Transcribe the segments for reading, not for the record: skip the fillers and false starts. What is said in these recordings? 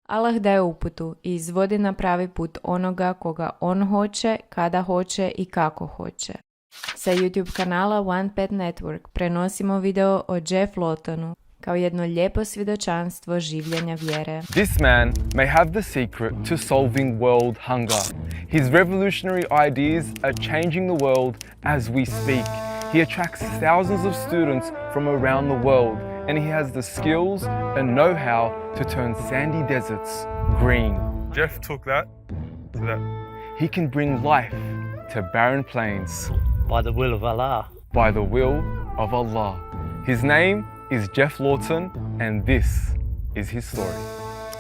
Allah daje uputu i izvodi na pravi put onoga koga on hoće, kada hoće i kako hoće. Sa YouTube kanala One Pet Network prenosimo video o Jeff Lawtonu kao jedno lijepo svjedočanstvo življenja vjere. This man may have the secret to solving world hunger. His revolutionary ideas are changing the world as we speak. He attracts thousands of students from around the world, and he has the skills and know-how to turn sandy deserts green. Jeff took that to that. He can bring life to barren plains. By the will of Allah. By the will of Allah. His name is Jeff Lawton, and this is his story.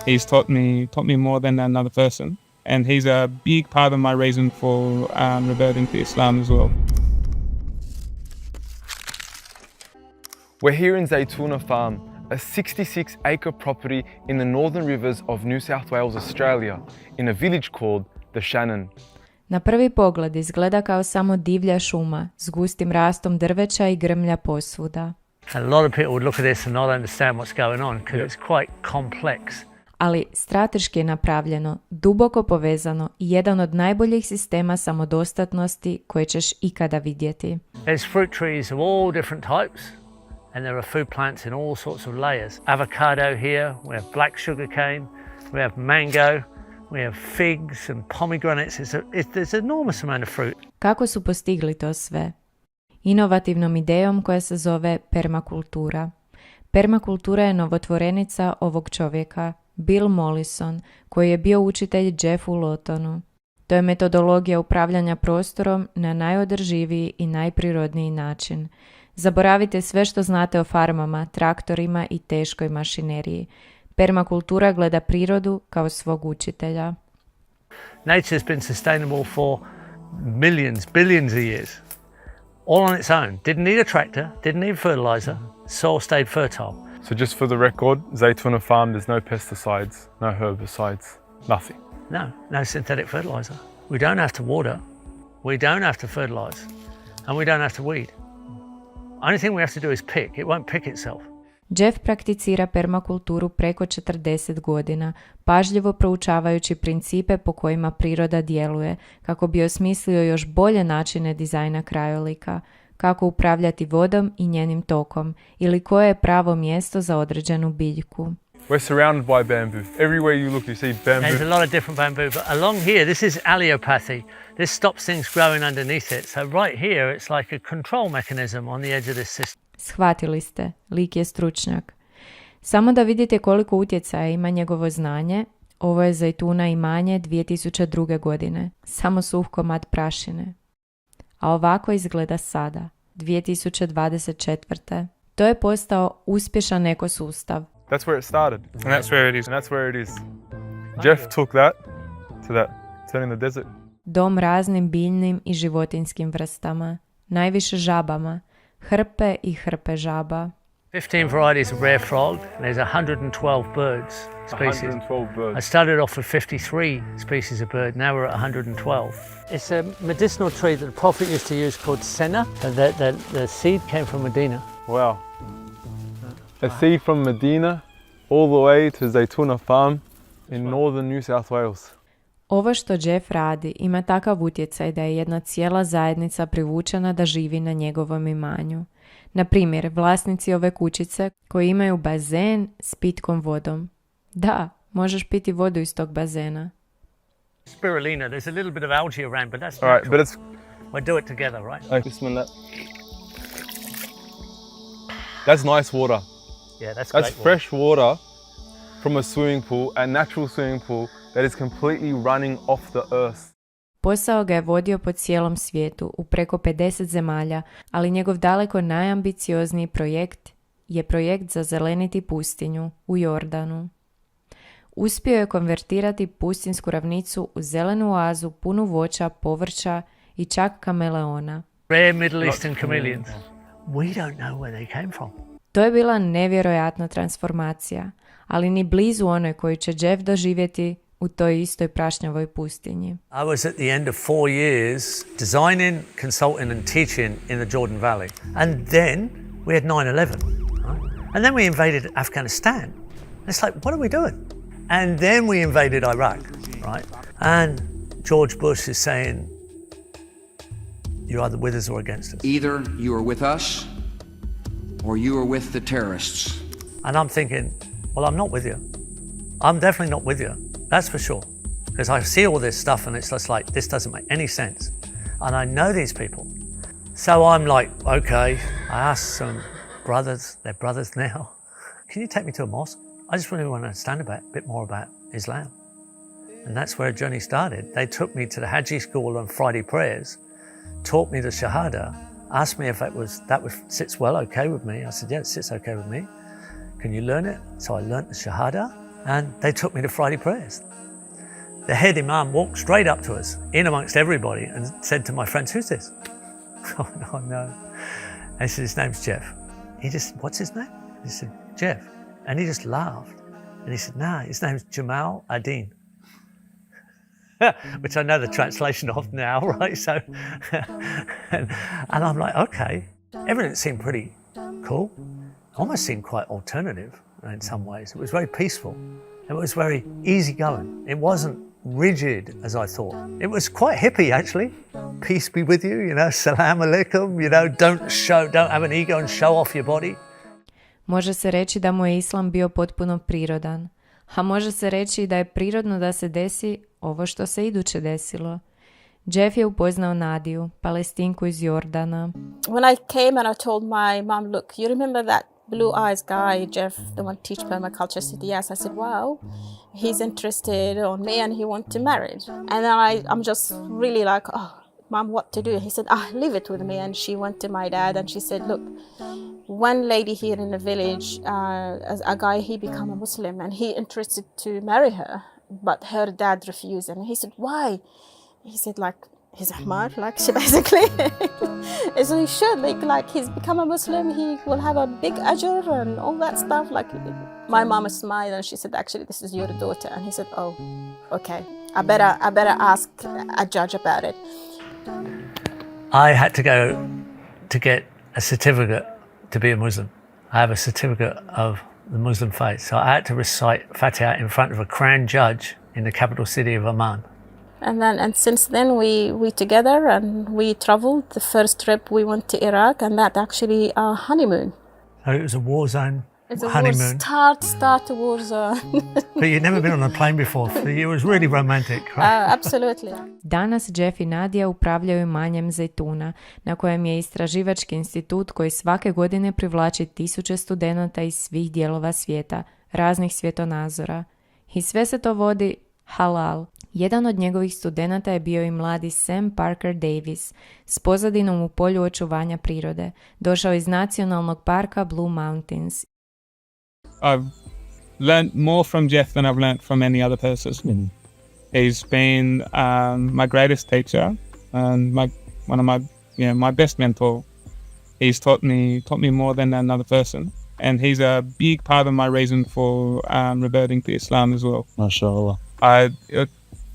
He's taught me more than another person, and he's a big part of my reason for reverting to Islam as well. We're here in Zaytuna Farm, a 66-acre property in the northern rivers of New South Wales, Australia, in a village called the Shannon. Na prvi pogled izgleda kao samo divlja šuma s gustim rastom drveća i grmlja posvuda. A lot of people would look at this and not understand what's going on because it's quite complex. Ali strateški je napravljeno, duboko povezano i jedan od najboljih sistema samodostatnosti koje ćeš ikada vidjeti. There's fruit trees of all different types and there are food plants in all sorts of layers. Avocado here, we have black sugar cane, we have mango, we have figs and pomegranates. There's an enormous amount of fruit. Kako su postigli to sve? Inovativnom idejom koja se zove permakultura. Permakultura je novotvorenica ovog čovjeka, Bill Mollison, koji je bio učitelj Jeffu Lawtonu. To je metodologija upravljanja prostorom na najodrživiji i najprirodniji način. Zaboravite sve što znate o farmama, traktorima i teškoj mašineriji. Permakultura gleda prirodu kao svog učitelja. Nature has been sustainable for millions, billions of years. All on its own. Didn't need a tractor, didn't need fertilizer, soil stayed fertile. So just for the record, Zaytuna Farm, there's no pesticides, no herbicides, nothing. No synthetic fertilizer. We don't have to water, we don't have to fertilize, and we don't have to weed. Only thing we have to do is pick. It won't pick itself. Jeff prakticira permakulturu preko 40 godina, pažljivo proučavajući principe po kojima priroda djeluje, kako bi osmislio još bolje načine dizajna krajolika, kako upravljati vodom i njenim tokom, ili koje je pravo mjesto za određenu biljku. We're surrounded by bamboo. Everywhere you look, you see bamboo. There's a lot of different bamboo, but along here, this is allelopathy. This stops things growing underneath it. So right here, it's like a control mechanism on the edge of this system. Shvatili ste, lik je stručnjak. Samo da vidite koliko utjecaja ima njegovo znanje, ovo je Zaytuna imanje 2002. godine, samo suh komad prašine. A ovako izgleda sada, 2024. To je postao uspješan ekosustav. That's where it started. And that's where it is. And that's where it is. Jeff took that to that, turning the desert. Dom raznim biljnim i životinjskim vrstama, najviše žabama, hrpe i hrpe žaba. 15 varieties of rare frog, and there's 112 birds species. 112 birds. I started off with 53 species of bird, now we're at 112. It's a medicinal tree that the Prophet used to use called senna, and the seed came from Medina. Wow. A seed from Medina all the way to Zaytuna Farm in northern New South Wales. Ovo što Jeff radi ima takav utjecaj da je jedna cijela zajednica privučena da živi na njegovom imanju. Na primjer, vlasnici ove kućice koji imaju bazen s pitkom vodom. Da, možeš piti vodu iz tog bazena. Spirulina, there's a little bit of algae around, but that's All right, natural. but it's... We'll do it together, right? That's nice water. Yeah, that's That's great water. fresh water from a swimming pool, a natural swimming pool that is completely running off the earth. Posao ga je vodio po cijelom svijetu, u preko 50 zemalja, ali njegov daleko najambiciozniji projekt je projekt za zeleniti pustinju u Jordanu. Uspio je konvertirati pustinsku ravnicu u zelenu oazu punu voća, povrća i čak kameleona. Rare Middle Eastern chameleons. We don't know where they came from. To je bila nevjerojatna transformacija, ali ni blizu onoj koju će Jeff doživjeti u toj istoj prašnjavoj pustinji. I was at the end of 4 years designing, consulting and teaching in the Jordan Valley. And then we had 9/11. Right? And then we invaded Afghanistan. It's like, what are we doing? And then we invaded Iraq, right? And George Bush is saying, you're either with us or against us. Either you are with us or you are with the terrorists. And I'm thinking, well, I'm not with you. I'm definitely not with you, that's for sure. Because I see all this stuff and it's just like, this doesn't make any sense. And I know these people. So I'm like, okay, I asked some brothers, they're brothers now, can you take me to a mosque? I just really want to understand a bit more about Islam. And that's where a journey started. They took me to the Haji school on Friday prayers, taught me the Shahada, asked me if that sits well okay with me. I said, yeah, it sits okay with me. Can you learn it? So I learnt the Shahada and they took me to Friday prayers. The head imam walked straight up to us, in amongst everybody, and said to my friends, who's this? Oh, no. I said, his name's Jeff. He just, what's his name? He said, Jeff. And he just laughed. And he said, nah, his name's Jamal Adin. Which I know the translation of now, right? So, and I'm like, okay. Everything seemed pretty cool. Almost seemed quite alternative in some ways. It was very peaceful. It was very easygoing. It wasn't rigid as I thought. It was quite hippie actually. Peace be with you, salam alaikum, don't have an ego and show off your body. Može se reći da mu je islam bio potpuno prirodan, a može se reći da je prirodno da se desi ovo što se iduće desilo. Jeff je upoznao Nadiju, Palestinku iz Jordana. When I came and I told my mom, look, you remember that blue eyes guy, Jeff, the one teach permaculture? She said, yes. I said, wow, he's interested on me and he wants to marry. And then I'm just really like, oh, Mom, what to do? He said, leave it with me. And she went to my dad and she said, look, one lady here in the village, a guy, he became a Muslim and he interested to marry her, but her dad refused. And he said, why? He said, he's Ahmad, she basically. So he should, like he's become a Muslim, he will have a big ajr and all that stuff. My mom smiled and she said, actually, this is your daughter. And he said, oh, okay, I better ask a judge about it. I had to go to get a certificate to be a Muslim. I have a certificate of the Muslim faith. So I had to recite Fatiha in front of a crown judge in the capital city of Amman. And since then we together and we traveled. The first trip we went to Iraq and that actually our honeymoon. So it was a war zone It's a honeymoon. start a war zone. But you'd never been on a plane before. So it was really romantic. Right? Absolutely. Danas Jeff i Nadija upravljaju imanjem Zejtuna, na kojem je istraživački institut koji svake godine privlači 1000 studenata iz svih dijelova svijeta, raznih svjetonazora. I sve se to vodi halal. Jedan od njegovih studenata je bio i mladi Sam Parker Davis s pozadinom u polju očuvanja prirode. Došao iz nacionalnog parka Blue Mountains. I've learnt more from Jeff than I've learnt from any other person. He's been my greatest teacher and one of my best mentor. He's taught me more than another person, and he's a big part of my reason for reverting to Islam as well. MashaAllah. I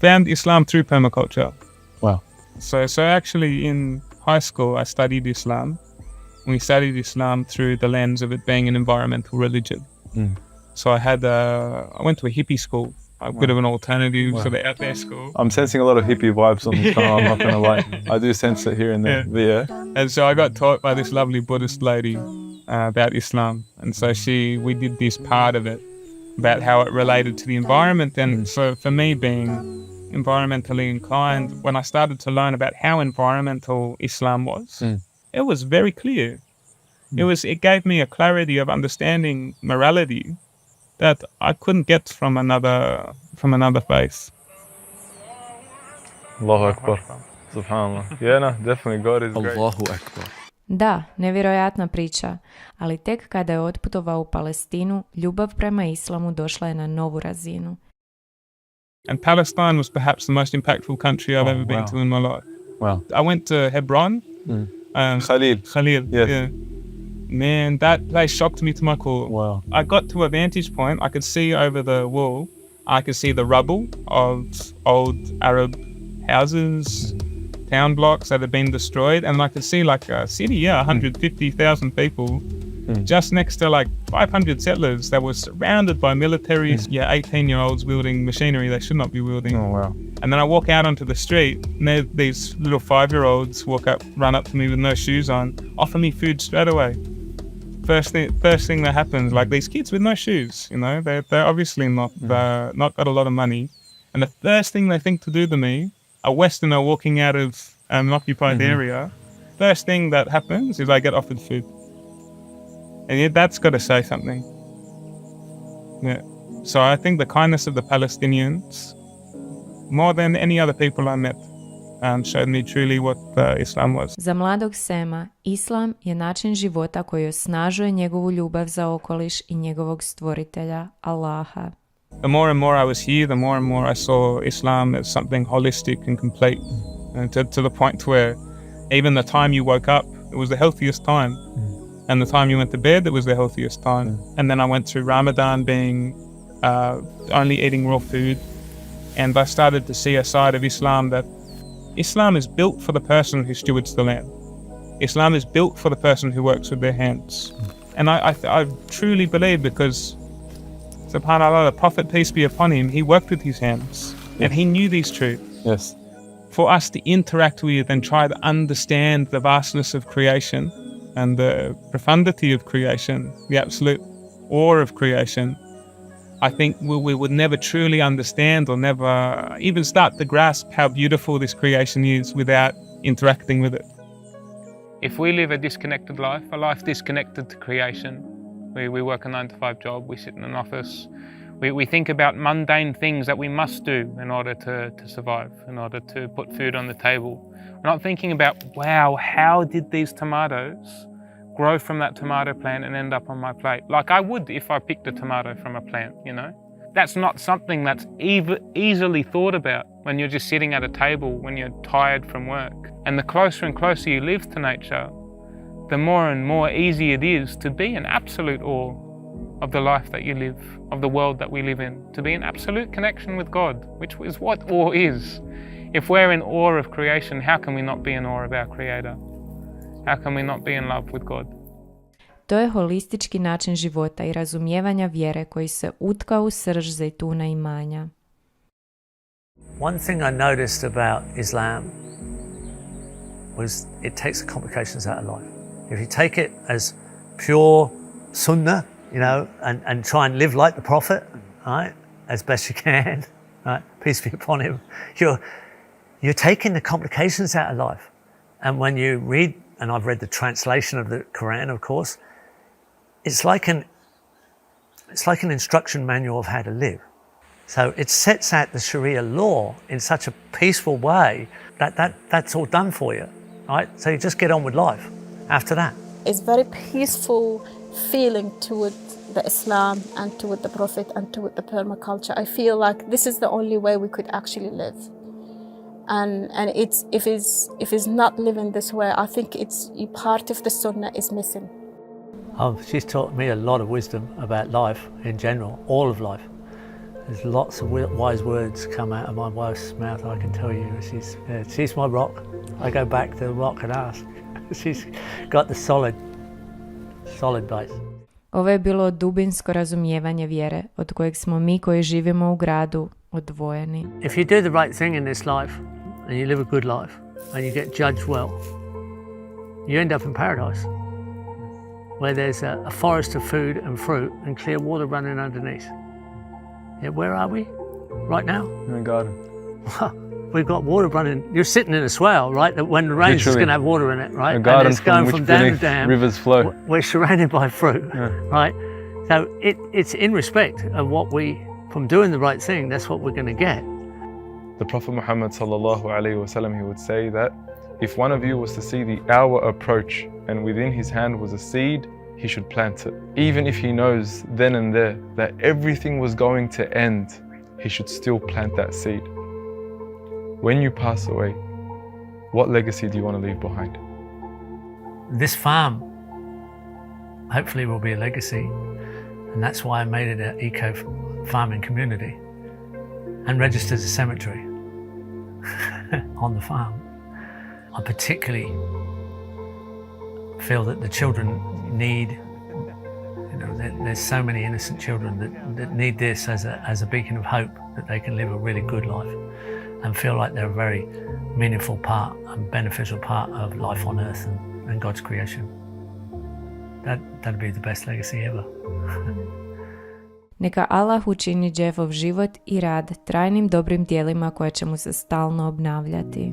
found Islam through permaculture. Wow. So actually in high school I studied Islam. We studied Islam through the lens of it being an environmental religion. So I went to a hippie school, a bit of an alternative sort of out there school. I'm sensing a lot of hippie vibes on the channel, I'm not going to lie. I do sense it here and there. Yeah. And so I got taught by this lovely Buddhist lady about Islam. And so we did this part of it about how it related to the environment. And so for me being environmentally inclined, when I started to learn about how environmental Islam was, it was very clear. It gave me a clarity of understanding morality that I couldn't get from another faith. Allahu Akbar. Subhanallah. Yeah, no, definitely God is great. Allahu Akbar. Da, nevjerojatna priča, ali tek kada je otputovao u Palestinu, ljubav prema islamu došla je na novu razinu. And Palestine was perhaps the most impactful country I've ever been to in my life. Wow. I went to Hebron. Khalil. Yes. Yeah. Man, that place shocked me to my core. Wow. I got to a vantage point. I could see over the wall. I could see the rubble of old Arab houses, town blocks that had been destroyed. And I could see like a city, 150,000 people just next to like 500 settlers that were surrounded by militaries, 18-year-olds wielding machinery they should not be wielding. Oh, wow. And then I walk out onto the street, and these little 5-year-olds run up to me with no shoes on, offer me food straight away. First thing that happens, like these kids with no shoes, you know, they're obviously not got a lot of money. And the first thing they think to do to me, a Westerner walking out of an occupied area, first thing that happens is I get offered food. And that's got to say something. Yeah. So I think the kindness of the Palestinians, more than any other people I met, showed me truly what Islam was. Za mladog Sema, Islam je način života koji osnažuje njegovu ljubav za okoliš i njegovog stvoritelja, Allaha. The more and more I was here, the more and more I saw Islam as something holistic and complete, to the point where even the time you woke up, it was the healthiest time. And the time you went to bed, it was the healthiest time. And then I went through Ramadan being only eating raw food. And I started to see a side of Islam that Islam is built for the person who stewards the land. Islam is built for the person who works with their hands. And I truly believe, because subhanAllah, the Prophet, peace be upon him, he worked with his hands and he knew these truths. Yes. For us to interact with and try to understand the vastness of creation and the profundity of creation, the absolute awe of creation, I think we would never truly understand or never even start to grasp how beautiful this creation is without interacting with it. If we live a disconnected life, a life disconnected to creation, we work a 9-to-5 job, we sit in an office, we think about mundane things that we must do in order to survive, in order to put food on the table. We're not thinking about, wow, how did these tomatoes grow from that tomato plant and end up on my plate? Like I would if I picked a tomato from a plant, you know? That's not something that's easily thought about when you're just sitting at a table, when you're tired from work. And the closer and closer you live to nature, the more and more easy it is to be in absolute awe of the life that you live, of the world that we live in, to be in absolute connection with God, which is what awe is. If we're in awe of creation, how can we not be in awe of our Creator? How can we not be in love with God? To je holistički način života i razumijevanja vjere koji se utka u srž zejtuna imanja. One thing I noticed about Islam was it takes the complications out of life. If you take it as pure sunnah, you know, and try and live like the Prophet, right, as best you can, right, peace be upon him, you're taking the complications out of life. And when you read, and I've read the translation of the Quran, of course, it's like an instruction manual of how to live. So it sets out the Sharia law in such a peaceful way that's all done for you, right? So you just get on with life after that. It's very peaceful feeling toward the Islam and toward the Prophet and toward the permaculture. I feel like this is the only way we could actually live. And if it's not living this way, I think it's part of the Sunnah is missing. Oh, she's taught me a lot of wisdom about life in general, all of life. There's lots of wise words come out of my wife's mouth, I can tell you. She's my rock. I go back to the rock and ask. She's got the solid base. Ovo je bilo dubinsko razumijevanje vjere, od kojeg smo mi koji živimo u gradu odvojeni. If you do the right thing in this life, and you live a good life, and you get judged well, you end up in paradise, where there's a forest of food and fruit and clear water running underneath. Yeah, where are we right now? In a garden. We've got water running. You're sitting in a swale, right? That when it rains, it's going to have water in it, right? A garden and it's going from dam to dam. Rivers flow. We're surrounded by fruit, right? So it's in respect of from doing the right thing, that's what we're going to get. The Prophet Muhammad sallallahu alaihi wasallam, he would say that if one of you was to see the hour approach and within his hand was a seed, he should plant it. Even if he knows then and there that everything was going to end, he should still plant that seed. When you pass away, what legacy do you want to leave behind? This farm hopefully will be a legacy, and that's why I made it an eco-farming community and registered a cemetery on the farm. I particularly feel that the children need There's so many innocent children that need this as a beacon of hope that they can live a really good life and feel like they're a very meaningful part and beneficial part of life on earth and God's creation. That'd be the best legacy ever. Neka Allah učini Jeffov život i rad trajnim dobrim djelima koja će mu se stalno obnavljati.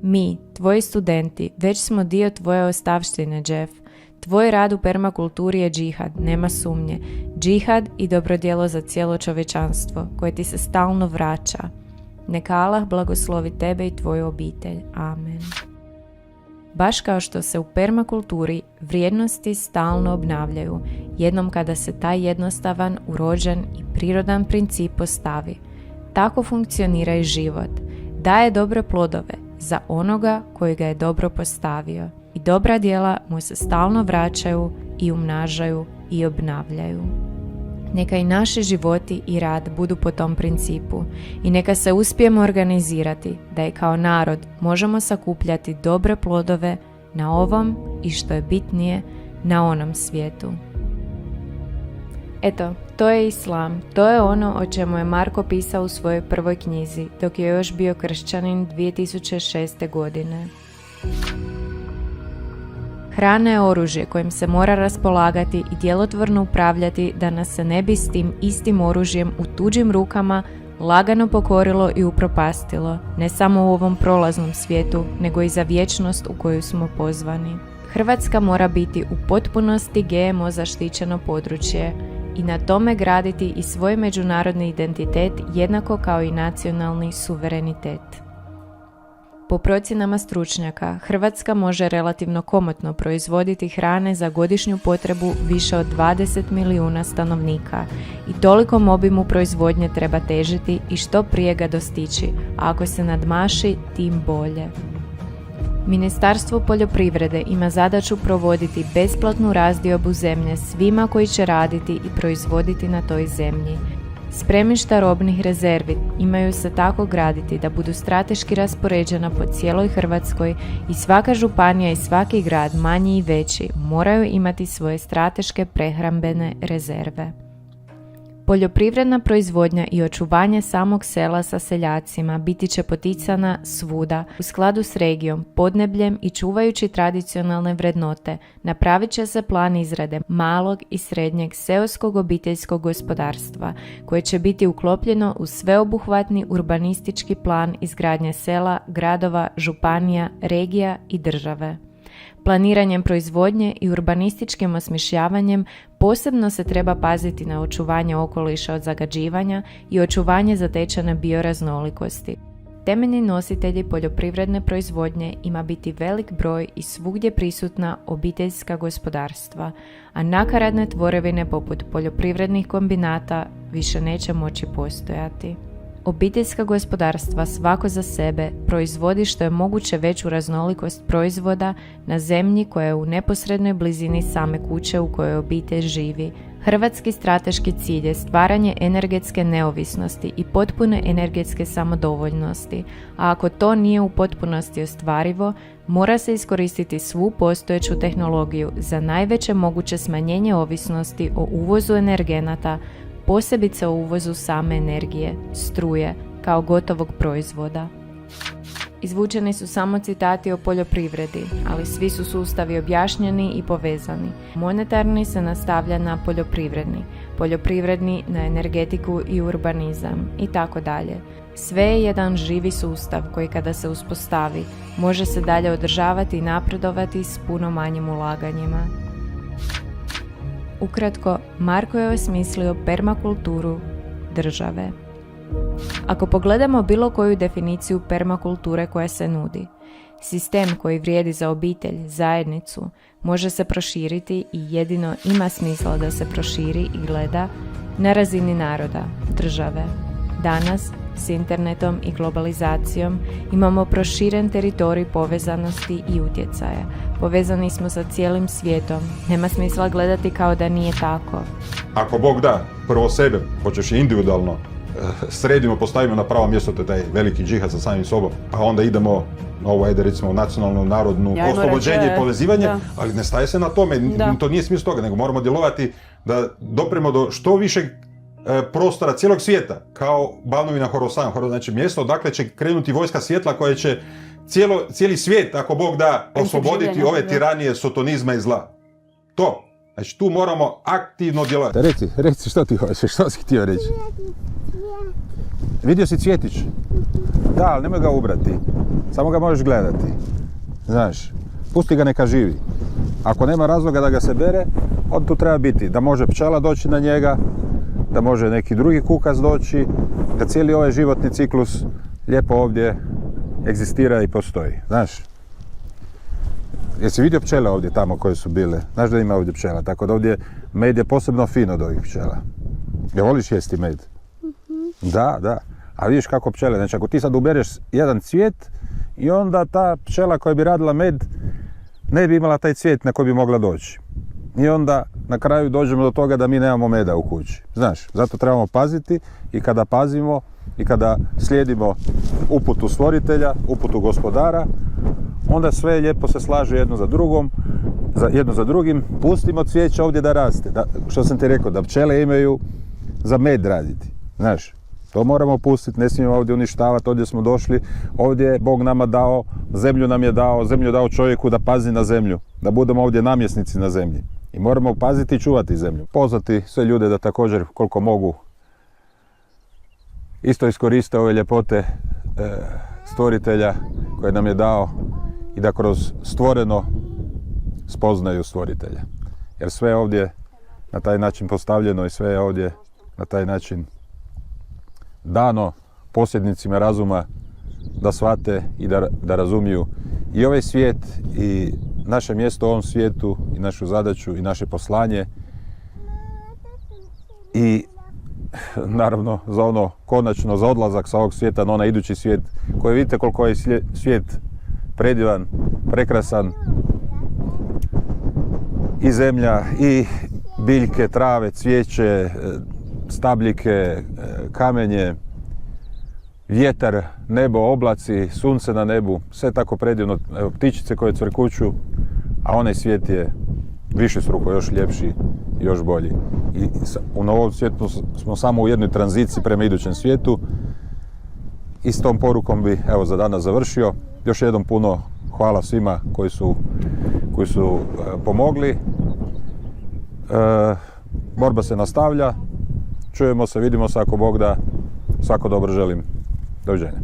Mi, tvoji studenti, već smo dio tvoje ostavštine, Jeff. Tvoj rad u permakulturi je džihad, nema sumnje. Džihad i dobro djelo za cijelo čovječanstvo, koje ti se stalno vraća. Neka Allah blagoslovi tebe i tvoju obitelj. Amen. Baš kao što se u permakulturi vrijednosti stalno obnavljaju, jednom kada se taj jednostavan, urođen i prirodan princip postavi, tako funkcionira i život. Daje dobre plodove za onoga koji ga je dobro postavio i dobra djela mu se stalno vraćaju i umnažaju i obnavljaju. Neka i naši životi i rad budu po tom principu i neka se uspijemo organizirati da i kao narod možemo sakupljati dobre plodove na ovom i što je bitnije na onom svijetu. Eto, to je islam, to je ono o čemu je Marko pisao u svojoj prvoj knjizi dok je još bio kršćanin 2006. godine. Hrana je oružje kojim se mora raspolagati i djelotvorno upravljati da nas se ne bi s tim istim oružjem u tuđim rukama lagano pokorilo i upropastilo, ne samo u ovom prolaznom svijetu, nego i za vječnost u koju smo pozvani. Hrvatska mora biti u potpunosti GMO zaštićeno područje i na tome graditi i svoj međunarodni identitet jednako kao i nacionalni suverenitet. Po procjenama stručnjaka, Hrvatska može relativno komotno proizvoditi hrane za godišnju potrebu više od 20 milijuna stanovnika i tolikom obimu proizvodnje treba težiti i što prije ga dostići, a ako se nadmaši, tim bolje. Ministarstvo poljoprivrede ima zadaću provoditi besplatnu razdiobu zemlje svima koji će raditi i proizvoditi na toj zemlji. Spremišta robnih rezervi imaju se tako graditi da budu strateški raspoređena po cijeloj Hrvatskoj i svaka županija i svaki grad, manji i veći, moraju imati svoje strateške prehrambene rezerve. Poljoprivredna proizvodnja i očuvanje samog sela sa seljacima biti će poticana svuda u skladu s regijom, podnebljem i čuvajući tradicionalne vrednote. Napravit će se plan izrade malog i srednjeg seoskog obiteljskog gospodarstva koje će biti uklopljeno u sveobuhvatni urbanistički plan izgradnje sela, gradova, županija, regija i države. Planiranjem proizvodnje i urbanističkim osmišljavanjem posebno se treba paziti na očuvanje okoliša od zagađivanja i očuvanje zatečene bioraznolikosti. Temeljni nositelji poljoprivredne proizvodnje ima biti velik broj i svugdje prisutna obiteljska gospodarstva, a nakaradne tvorevine poput poljoprivrednih kombinata više neće moći postojati. Obiteljska gospodarstva svako za sebe proizvodi što je moguće veću raznolikost proizvoda na zemlji koja je u neposrednoj blizini same kuće u kojoj obitelj živi. Hrvatski strateški cilj je stvaranje energetske neovisnosti i potpune energetske samodovoljnosti, a ako to nije u potpunosti ostvarivo, mora se iskoristiti svu postojeću tehnologiju za najveće moguće smanjenje ovisnosti o uvozu energenata, posebice o uvozu same energije, struje, kao gotovog proizvoda. Izvučeni su samo citati o poljoprivredi, ali svi su sustavi objašnjeni i povezani. Monetarni se nastavlja na poljoprivredni na energetiku i urbanizam i tako dalje. Sve je jedan živi sustav koji kada se uspostavi, može se dalje održavati i napredovati s puno manjim ulaganjima. Ukratko, Marko je osmislio permakulturu države. Ako pogledamo bilo koju definiciju permakulture koja se nudi, sistem koji vrijedi za obitelj, zajednicu, može se proširiti i jedino ima smisla da se proširi i gleda na razini naroda, države. Danas, s internetom i globalizacijom, imamo proširen teritorij povezanosti i utjecaja. Povezani smo sa cijelim svijetom. Nema smisla gledati kao da nije tako. Ako Bog da, prvo sebe, hoćeš individualno sredimo, postavimo na pravo mjesto, to je taj veliki džihad sa samim sobom, a onda idemo na ovo, ajde recimo, nacionalno, narodno oslobođenje i povezivanje, ali ne staje se na tome, to nije smisao toga, nego moramo djelovati da dopremo do što više prostora cijelog svijeta, kao Banovina Horosan, znači mjesto odakle će krenuti vojska svjetla koja će cijeli svijet, ako Bog da, osloboditi ove tiranije, sotonizma i zla. To. Znači tu moramo aktivno djelovati. Reci što ti hoćeš, što si htio reći? Vidio si cvjetić? Da, ali nemoj ga ubrati. Samo ga možeš gledati. Znaš, pusti ga neka živi. Ako nema razloga da ga se bere, on tu treba biti. Da može pčela doći na njega, da može neki drugi kukac doći, da cijeli ovaj životni ciklus lijepo ovdje egzistira i postoji. Znaš? Jesi vidio pčele ovdje tamo koje su bile? Znaš da ima ovdje pčela, tako da ovdje med je posebno fin od ovih pčela. Jel voliš jesti med? Da, da. A vidiš kako pčele, znači ako ti sad ubereš jedan cvijet i onda ta pčela koja bi radila med ne bi imala taj cvijet na koji bi mogla doći. I onda na kraju dođemo do toga da mi nemamo meda u kući. Znaš, zato trebamo paziti i kada pazimo i kada slijedimo uputu stvoritelja, uputu gospodara, onda sve lijepo se slaže jedno za drugim. Pustimo cvijeće ovdje da raste. Što sam ti rekao, da pčele imaju za med raditi. Znaš, to moramo pustiti, ne smijemo ovdje uništavati, ovdje smo došli, ovdje je Bog nama dao, zemlju nam je dao, zemlju dao čovjeku da pazi na zemlju, da budemo ovdje namjesnici na zemlji. I moramo paziti i čuvati zemlju. Pozvati sve ljude da također, koliko mogu, isto iskoriste ove ljepote stvoritelja koje nam je dao i da kroz stvoreno spoznaju stvoritelja. Jer sve je ovdje na taj način postavljeno i sve je ovdje na taj način dano posjednicima razuma da shvate i da razumiju i ovaj svijet i naše mjesto u ovom svijetu i našu zadaću i naše poslanje i naravno za ono konačno, za odlazak sa ovog svijeta na onaj idući svijet koji vidite koliko je svijet predivan, prekrasan, i zemlja, i biljke, trave, cvijeće, stabljike, kamenje, vjetar, nebo, oblaci, sunce na nebu, sve tako predivno, evo, ptičice koje cvrkuću, a onaj svijet je višestruko još ljepši i još bolji. I u novom svijetu smo samo u jednoj tranziciji prema idućem svijetu i s tom porukom bi evo za danas završio. Još jednom puno hvala svima koji su pomogli. Borba se nastavlja. Čujemo se, vidimo se ako Bog da. Svako dobro želim. Doviđenja.